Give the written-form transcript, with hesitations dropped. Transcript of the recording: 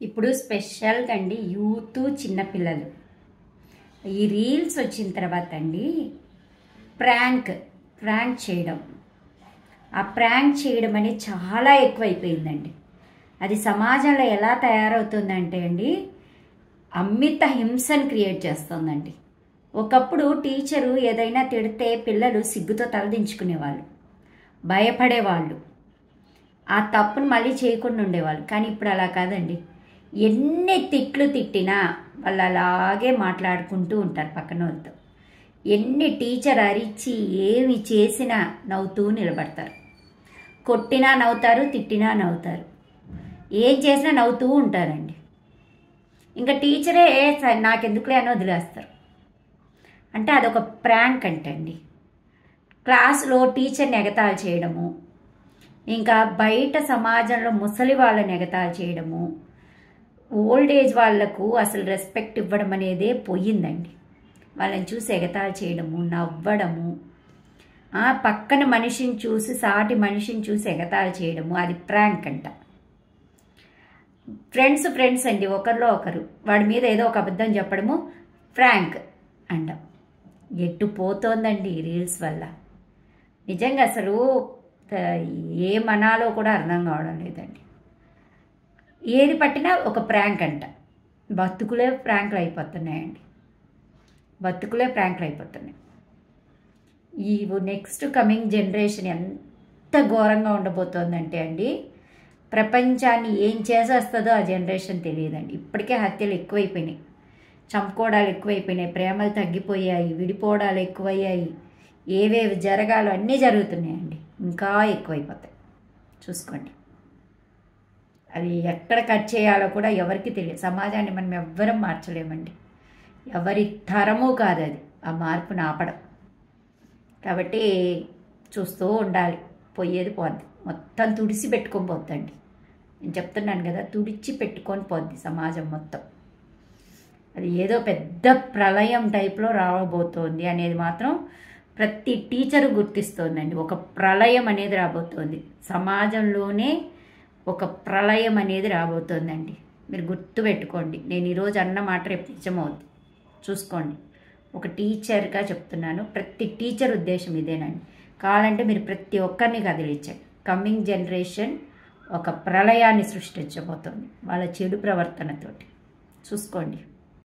ఇప్పుడు స్పెషల్గా అండి యూత్ చిన్నపిల్లలు ఈ రీల్స్ వచ్చిన తర్వాత అండి ప్రాంక్ చేయడం ఆ ప్రాంక్ చేయడం అనేది చాలా ఎక్కువైపోయిందండి. అది సమాజంలో ఎలా తయారవుతుందంటే అండి అమిత హింసను క్రియేట్ చేస్తుందండి. ఒకప్పుడు టీచరు ఏదైనా తిడితే పిల్లలు సిగ్గుతో తలదించుకునేవాళ్ళు, భయపడేవాళ్ళు, ఆ తప్పును మళ్ళీ చేయకుండా ఉండేవాళ్ళు. కానీ ఇప్పుడు అలా కాదండి. ఎన్ని తిట్లు తిట్టినా వాళ్ళు అలాగే మాట్లాడుకుంటూ ఉంటారు పక్కన వాళ్ళతో. ఎన్ని టీచర్ అరిచి ఏమి చేసినా నవ్వుతూ నిలబడతారు. కొట్టినా నవ్వుతారు, తిట్టినా నవ్వుతారు, ఏం చేసినా నవ్వుతూ ఉంటారండి. ఇంకా టీచరే నాకెందుకులే అని వదిలేస్తారు. అంటే అదొక ప్రాంక్ అంటండి. క్లాసులో టీచర్ని ఎగతాళి చేయడము, ఇంకా బయట సమాజంలో ముసలి వాళ్ళని ఎగతాళి చేయడము, ఓల్డ్ ఏజ్ వాళ్లకు అసలు రెస్పెక్ట్ ఇవ్వడం అనేదే పోయిందండి. వాళ్ళని చూసి ఎగతాళి చేయడము, నవ్వడము, పక్కన మనిషిని చూసి సాటి మనిషిని చూసి ఎగతాళి చేయడము, అది ప్రాంక్ అంట. ఫ్రెండ్స్ అండి, ఒకరిలో ఒకరు వాడి మీద ఏదో ఒక అబద్ధం చెప్పడము ఫ్రాంక్ అంట. ఎట్టు పోతోందండి రీల్స్ వల్ల. నిజంగా అసలు ఏమనాలో కూడా అర్థం కావడం లేదండి. ఏది పట్టినా ఒక ప్రాంక్ అంట. బతుకులే ప్రాంకులు అయిపోతున్నాయండి. ఈ నెక్స్ట్ కమింగ్ జనరేషన్ ఎంత ఘోరంగా ఉండబోతోందంటే అండి ప్రపంచాన్ని ఏం చేసేస్తుందో ఆ జనరేషన్ తెలియదండి. ఇప్పటికే హత్యలు ఎక్కువైపోయినాయి, చంపుకోవడాలు ఎక్కువైపోయినాయి, ప్రేమలు తగ్గిపోయాయి, విడిపోవడాలు ఎక్కువయ్యాయి, ఏవేవి జరగాలో అన్నీ జరుగుతున్నాయండి. ఇంకా ఎక్కువైపోతాయి, చూసుకోండి. అది ఎక్కడ కట్ చేయాలో కూడా ఎవరికి తెలియదు. సమాజాన్ని మనం ఎవ్వరం మార్చలేమండి. ఎవరి తరము కాదు అది ఆ మార్పును ఆపడం. కాబట్టి చూస్తూ ఉండాలి. పోయేది పోద్ది, మొత్తం తుడిచి పెట్టుకొని పోద్దండి. నేను చెప్తున్నాను కదా, తుడిచి పెట్టుకొని పోద్ది సమాజం మొత్తం. అది ఏదో పెద్ద ప్రళయం టైప్లో రాబోతోంది అనేది మాత్రం ప్రతి టీచరు గుర్తిస్తోందండి. ఒక ప్రళయం అనేది రాబోతోంది సమాజంలోనే, ఒక ప్రళయం అనేది రాబోతోందండి. మీరు గుర్తుపెట్టుకోండి. నేను ఈరోజు అన్న మాట రేపు నిజమవుద్ది, చూసుకోండి. ఒక టీచర్గా చెప్తున్నాను, ప్రతి టీచర్ ఉద్దేశం ఇదేనండి. కావాలంటే మీరు ప్రతి ఒక్కరిని కదిలించండి. కమింగ్ జనరేషన్ ఒక ప్రళయాన్ని సృష్టించబోతోంది వాళ్ళ చెడు ప్రవర్తనతోటి, చూసుకోండి.